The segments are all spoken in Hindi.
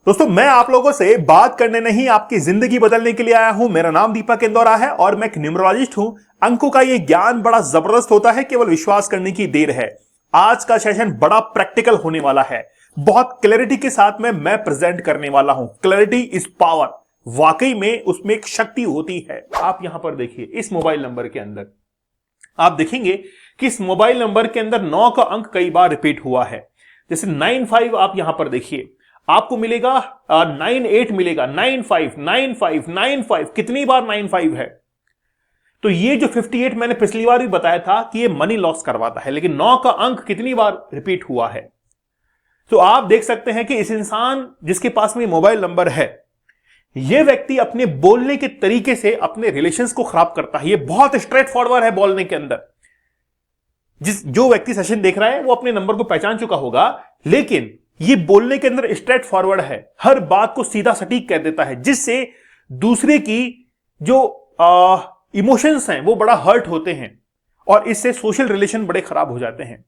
दोस्तों मैं आप लोगों से बात करने नहीं आपकी जिंदगी बदलने के लिए आया हूं। मेरा नाम दीपक इंदौरा है और मैं एक न्यूमरोलॉजिस्ट हूं। अंकों का ये ज्ञान बड़ा जबरदस्त होता है, केवल विश्वास करने की देर है। आज का सेशन बड़ा प्रैक्टिकल होने वाला है, बहुत क्लैरिटी के साथ में मैं प्रेजेंट करने वाला हूं। क्लैरिटी इज पावर, वाकई में उसमें एक शक्ति होती है। आप यहां पर देखिए, इस मोबाइल नंबर के अंदर आप देखेंगे कि इस मोबाइल नंबर के अंदर 9 का अंक कई बार रिपीट हुआ है। जैसे 95 आप यहां पर देखिए, आपको मिलेगा 98 मिलेगा, 95 95 95, कितनी बार 95 है। तो ये जो 58 मैंने पिछली बार भी बताया था कि ये मनी लॉस करवाता है, लेकिन 9 का अंक कितनी बार रिपीट हुआ है। तो आप देख सकते हैं कि इस इंसान जिसके पास में मोबाइल नंबर है, यह व्यक्ति अपने बोलने के तरीके से अपने रिलेशंस को खराब करता है। ये बहुत स्ट्रेट फॉरवर्ड है बोलने के अंदर। जो व्यक्ति सेशन देख रहा है वो अपने नंबर को पहचान चुका होगा, लेकिन ये बोलने के अंदर स्ट्रेट फॉरवर्ड है, हर बात को सीधा सटीक कह देता है, जिससे दूसरे की जो इमोशंस हैं वो बड़ा हर्ट होते हैं और इससे सोशल रिलेशन बड़े खराब हो जाते हैं।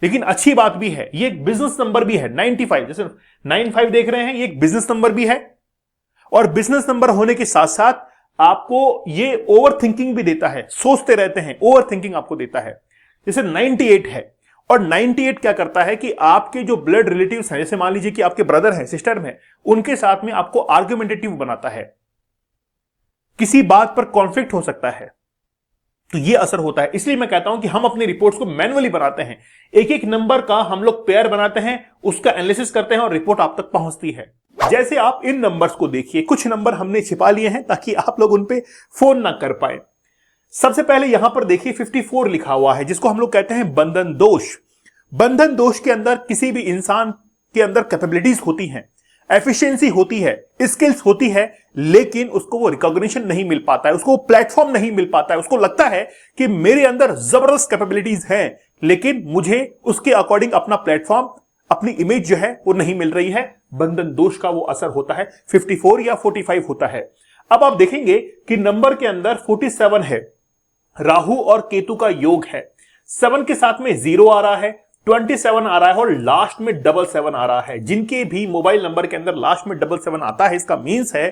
लेकिन अच्छी बात भी है, ये एक बिजनेस नंबर भी है 95, जैसे 95 देख रहे हैं, ये एक बिजनेस नंबर भी है और बिजनेस नंबर होने के साथ साथ आपको ये ओवर थिंकिंग भी देता है, सोचते रहते हैं, ओवर थिंकिंग आपको देता है। जैसे 98 है और 98 क्या करता है कि आपके जो ब्लड रिलेटिव्स हैं, जैसे मान लीजिए कि आपके ब्रदर हैं, सिस्टर हैं, उनके साथ में आपको आर्ग्यूमेंटेटिव बनाता है, किसी बात पर कॉन्फ्लिक्ट हो सकता है, तो ये असर होता है। इसलिए मैं कहता हूं कि हम अपनी रिपोर्ट्स को मैन्युअली बनाते हैं, एक एक नंबर का हम लोग पेयर बनाते हैं, उसका एनालिसिस करते हैं और रिपोर्ट आप तक पहुंचती है। जैसे आप इन नंबर्स को देखिए, कुछ नंबर हमने छिपा लिए हैं ताकि आप लोग उन पे फोन ना कर पाए। सबसे पहले यहां पर देखिए 54 लिखा हुआ है, जिसको हम लोग कहते हैं बंधन दोष। बंधन दोष के अंदर किसी भी इंसान के अंदर कैपेबिलिटीज होती हैं, एफिशिएंसी होती है, स्किल्स होती है, लेकिन उसको वो रिकॉग्निशन नहीं मिल पाता है, उसको प्लेटफॉर्म नहीं मिल पाता है। उसको लगता है कि मेरे अंदर जबरदस्त कैपेबिलिटीज हैं, लेकिन मुझे उसके अकॉर्डिंग अपना प्लेटफॉर्म, अपनी इमेज जो है वो नहीं मिल रही है। बंधन दोष का वो असर होता है, 54 या 45 होता है। अब आप देखेंगे कि नंबर के अंदर 47 है, राहु और केतु का योग है। 7 के साथ में 0 आ रहा है, 27 आ रहा है और लास्ट में 77 आ रहा है। जिनके भी मोबाइल नंबर के अंदर लास्ट में 77 आता है, इसका मीन्स है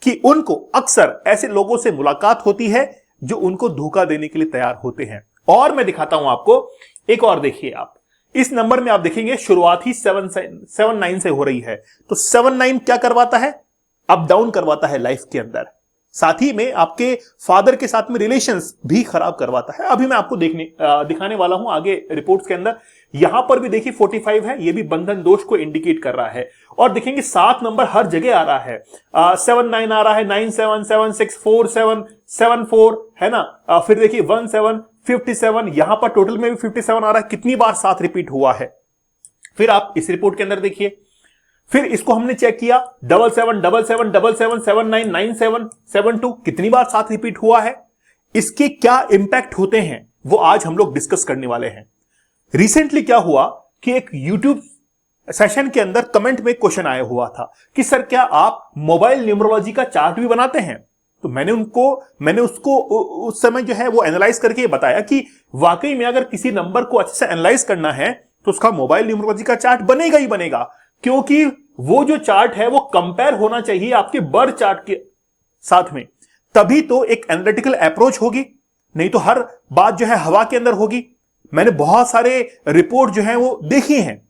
कि उनको अक्सर ऐसे लोगों से मुलाकात होती है जो उनको धोखा देने के लिए तैयार होते हैं। और मैं दिखाता हूं आपको, एक और देखिए, आप इस नंबर में आप देखेंगे शुरुआत ही 79 से हो रही है। तो 79 क्या करवाता है? अप डाउन करवाता है लाइफ के अंदर, साथ ही में आपके फादर के साथ में रिलेशंस भी खराब करवाता है। अभी मैं आपको दिखाने वाला हूं आगे रिपोर्ट्स के अंदर। यहां पर भी देखिए 45 है, ये भी बंधन दोष को इंडिकेट कर रहा है। और देखेंगे 7 नंबर हर जगह आ रहा है, 79 आ रहा है, 97 76 47 74 है ना। फिर देखिए 17 57, यहां पर टोटल में भी 57 आ रहा है। कितनी बार 7 रिपीट हुआ है। फिर आप इस रिपोर्ट के अंदर देखिए, फिर इसको हमने चेक किया, 77 77 77 79 97 72, कितनी बार 7 रिपीट हुआ है। इसके क्या इंपैक्ट होते हैं वो आज हम लोग डिस्कस करने वाले हैं। रिसेंटली क्या हुआ कि एक YouTube सेशन के अंदर कमेंट में क्वेश्चन आया हुआ था कि सर क्या आप मोबाइल न्यूमरोलॉजी का चार्ट भी बनाते हैं। तो मैंने उसको उस समय जो है वो एनालाइज करके बताया कि वाकई में अगर किसी नंबर को अच्छे से एनालाइज करना है तो उसका मोबाइल न्यूमरोलॉजी का चार्ट बनेगा ही बनेगा, क्योंकि वो जो चार्ट है वो कंपेयर होना चाहिए आपके बर्थ चार्ट के साथ में, तभी तो एक एनालिटिकल अप्रोच होगी, नहीं तो हर बात जो है हवा के अंदर होगी। मैंने बहुत सारे रिपोर्ट जो है वो देखी हैं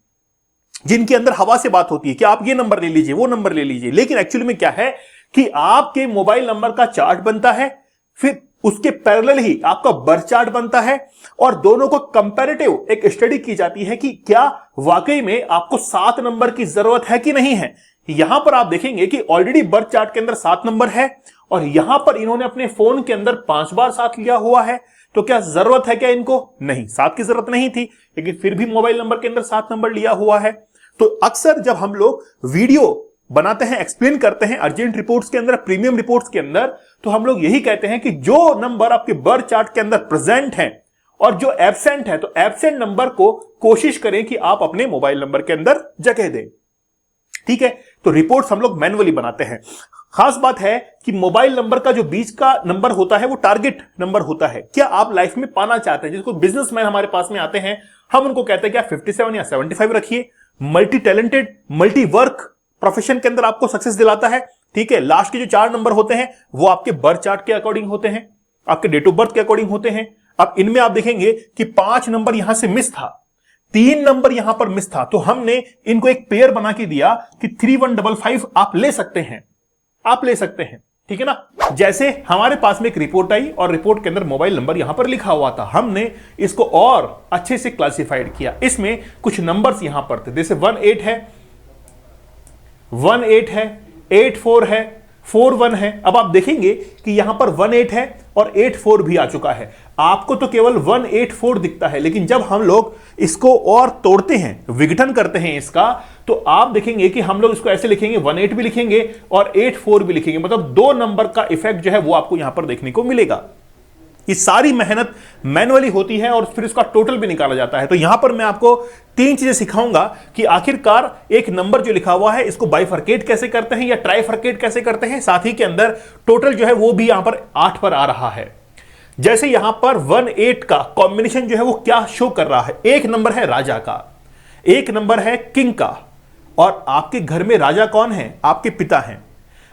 जिनके अंदर हवा से बात होती है कि आप ये नंबर ले लीजिए, वो नंबर ले लीजिए, लेकिन एक्चुअली में क्या है कि आपके मोबाइल नंबर का चार्ट बनता है, फिर उसके पैरेलल ही आपका बर्थ चार्ट बनता है और दोनों को कंपैरेटिव एक स्टडी की जाती है कि क्या वाकई में आपको 7 नंबर की जरूरत है कि नहीं है। यहां पर आप देखेंगे कि ऑलरेडी बर्थ चार्ट के अंदर 7 नंबर है और यहां पर इन्होंने अपने फोन के अंदर 5 बार 7 लिया हुआ है। तो क्या जरूरत है क्या इनको? नहीं, 7 की जरूरत नहीं थी, लेकिन फिर भी मोबाइल नंबर के अंदर 7 नंबर लिया हुआ है। तो अक्सर जब हम लोग वीडियो बनाते हैं, एक्सप्लेन करते हैं अर्जेंट रिपोर्ट्स के अंदर, प्रीमियम रिपोर्ट्स के अंदर, तो हम लोग यही कहते हैं कि जो नंबर आपके बर्थ चार्ट के अंदर प्रेजेंट है और जो एब्सेंट है, तो एब्सेंट नंबर को कोशिश करें कि आप अपने मोबाइल नंबर के अंदर जगह दें। ठीक है, तो रिपोर्ट्स हम लोग मैन्युअली बनाते हैं। खास बात है कि मोबाइल नंबर का जो बीच का नंबर होता है वो टारगेट नंबर होता है। क्या आप लाइफ में पाना चाहते हैं? जिसको बिजनेसमैन हमारे पास में आते हैं, हम उनको कहते हैं कि आप 57 या 75 रखिए। Multi talented, multi work profession के अंदर आपको सक्सेस दिलाता है, ठीक है। लास्ट के जो 4 नंबर होते हैं वो आपके बर्थ चार्ट के अकॉर्डिंग होते हैं, आपके डेट ऑफ बर्थ के अकॉर्डिंग होते हैं। अब इनमें आप देखेंगे कि 5 नंबर यहां से मिस था, 3 नंबर यहां पर मिस था, तो हमने इनको एक पेयर बना के दिया कि 3155 आप ले सकते हैं, आप ले सकते हैं, ठीक है ना। जैसे हमारे पास में एक रिपोर्ट आई और रिपोर्ट के अंदर मोबाइल नंबर यहां पर लिखा हुआ था, हमने इसको और अच्छे से क्लासिफाइड किया। इसमें कुछ नंबर्स यहां पर थे, जैसे 18 है, 18 है, 84 है, 41 है। अब आप देखेंगे कि यहां पर 18 है और 84 भी आ चुका है। आपको तो केवल 184 दिखता है, लेकिन जब हम लोग इसको और तोड़ते हैं, विघटन करते हैं इसका, तो आप देखेंगे कि हम लोग इसको ऐसे लिखेंगे, 18 भी लिखेंगे और 84 भी लिखेंगे, मतलब 2 नंबर का इफेक्ट जो है वो आपको यहां पर देखने को मिलेगा। ये सारी मेहनत मैन्युअली होती है और फिर इसका टोटल भी निकाला जाता है। तो यहां पर मैं आपको 3 चीजें सिखाऊंगा कि आखिरकार एक नंबर जो लिखा हुआ है इसको बाइफरकेट कैसे करते हैं या ट्राइफरकेट कैसे करते हैं, साथ ही के अंदर टोटल जो है वो भी यहां पर 8 पर आ रहा है। जैसे यहां पर 18 का कॉम्बिनेशन जो है वो क्या शो कर रहा है, एक नंबर है राजा का, एक नंबर है किंग का, और आपके घर में राजा कौन है, आपके पिता हैं।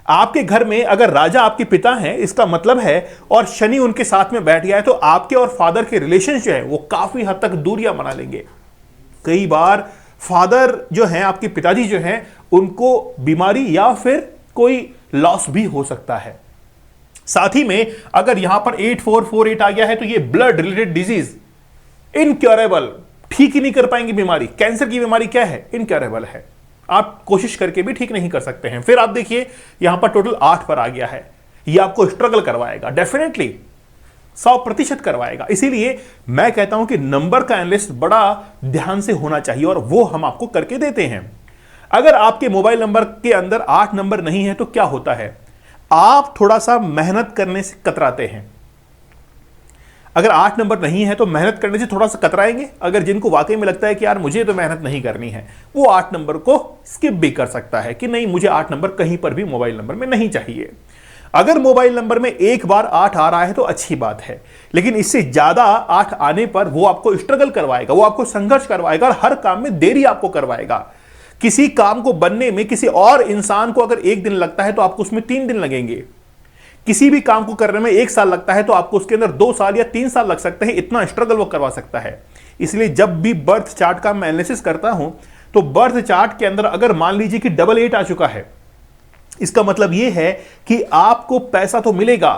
आपके घर में अगर राजा आपके पिता हैं, इसका मतलब है, और शनि उनके साथ में बैठ गया है, तो आपके और फादर के रिलेशन जो है वो काफी हद तक दूरियां बना लेंगे। कई बार फादर जो हैं, आपके पिताजी जो हैं, उनको बीमारी या फिर कोई लॉस भी हो सकता है। साथ ही में अगर यहां पर 8448 आ गया है तो ये ब्लड रिलेटेड डिजीज, इनक्योरेबल, ठीक ही नहीं कर पाएंगे बीमारी। कैंसर की बीमारी क्या है, इनक्योरेबल है, आप कोशिश करके भी ठीक नहीं कर सकते हैं। फिर आप देखिए यहां पर टोटल 8 पर आ गया है, यह आपको स्ट्रगल करवाएगा, डेफिनेटली 100% करवाएगा। इसीलिए मैं कहता हूं कि नंबर का एनालिस्ट बड़ा ध्यान से होना चाहिए और वो हम आपको करके देते हैं। अगर आपके मोबाइल नंबर के अंदर 8 नंबर नहीं है तो क्या होता है, आप थोड़ा सा मेहनत करने से कतराते हैं। अगर 8 नंबर नहीं है तो मेहनत करने से थोड़ा सा कतराएंगे। अगर जिनको वाकई में लगता है कि यार मुझे तो मेहनत नहीं करनी है, वो 8 नंबर को स्किप भी कर सकता है कि नहीं, मुझे 8 नंबर कहीं पर भी मोबाइल नंबर में नहीं चाहिए। अगर मोबाइल नंबर में एक बार 8 आ रहा है तो अच्छी बात है, लेकिन इससे ज्यादा 8 आने पर वो आपको स्ट्रगल करवाएगा, वो आपको संघर्ष करवाएगा और हर काम में देरी आपको करवाएगा। किसी काम को बनने में किसी और इंसान को अगर 1 दिन लगता है तो आपको उसमें 3 दिन लगेंगे। किसी भी काम को करने में 1 साल लगता है तो आपको उसके अंदर 2 साल या 3 साल लग सकते हैं, इतना स्ट्रगल वो करवा सकता है। इसलिए जब भी बर्थ चार्ट का मैं एनालिसिस करता हूं तो बर्थ चार्ट के अंदर अगर मान लीजिए कि 88 आ चुका है, इसका मतलब यह है कि आपको पैसा तो मिलेगा,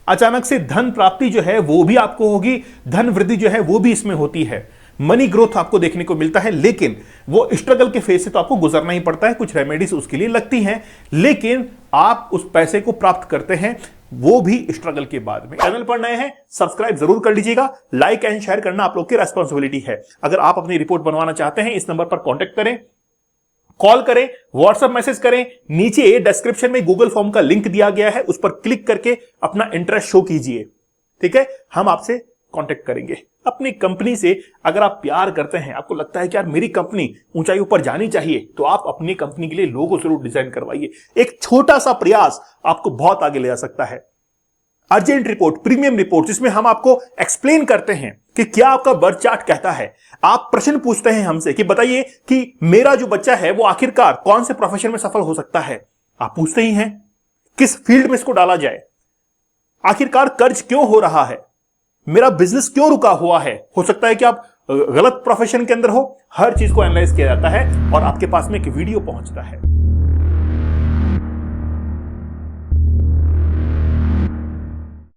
अचानक से धन प्राप्ति जो है वो भी आपको होगी, धन वृद्धि जो है वो भी इसमें होती है, मनी ग्रोथ आपको देखने को मिलता है। लेकिन वो स्ट्रगल के फेज से तो आपको गुजरना ही पड़ता है, कुछ रेमेडीज उसके लिए लगती हैं, लेकिन आप उस पैसे को प्राप्त करते हैं वो भी स्ट्रगल के बाद में। चैनल पर नए हैं, सब्सक्राइब जरूर कर लीजिएगा, लाइक एंड शेयर करना आप लोग की रेस्पॉन्सिबिलिटी है। अगर आप अपनी रिपोर्ट बनवाना चाहते हैं, इस नंबर पर कॉन्टेक्ट करें, कॉल करें, व्हाट्सएप मैसेज करें, नीचे डिस्क्रिप्शन में गूगल फॉर्म का लिंक दिया गया है, उस पर क्लिक करके अपना इंटरेस्ट शो कीजिए, ठीक है। हम आपसे कांटेक्ट करेंगे। अपनी कंपनी से अगर आप प्यार करते हैं, आपको लगता है कि यार मेरी कंपनी ऊंचाई पर जानी चाहिए, तो आप अपनी कंपनी के लिए लोगो जरूर डिजाइन करवाइए। एक छोटा सा प्रयास आपको बहुत आगे ले जा सकता है। अर्जेंट रिपोर्ट, प्रीमियम रिपोर्ट, जिसमें हम आपको एक्सप्लेन करते हैं कि क्या आपका बर्थ चार्ट कहता है। आप प्रश्न पूछते हैं हमसे कि बताइए कि मेरा जो बच्चा है वो आखिरकार कौन से प्रोफेशन में सफल हो सकता है। आप पूछते ही हैं किस फील्ड में इसको डाला जाए, आखिरकार कर्ज क्यों हो रहा है, मेरा बिजनेस क्यों रुका हुआ है। हो सकता है कि आप गलत प्रोफेशन के अंदर हो। हर चीज को एनालाइज किया जाता है और आपके पास में एक वीडियो पहुंचता है।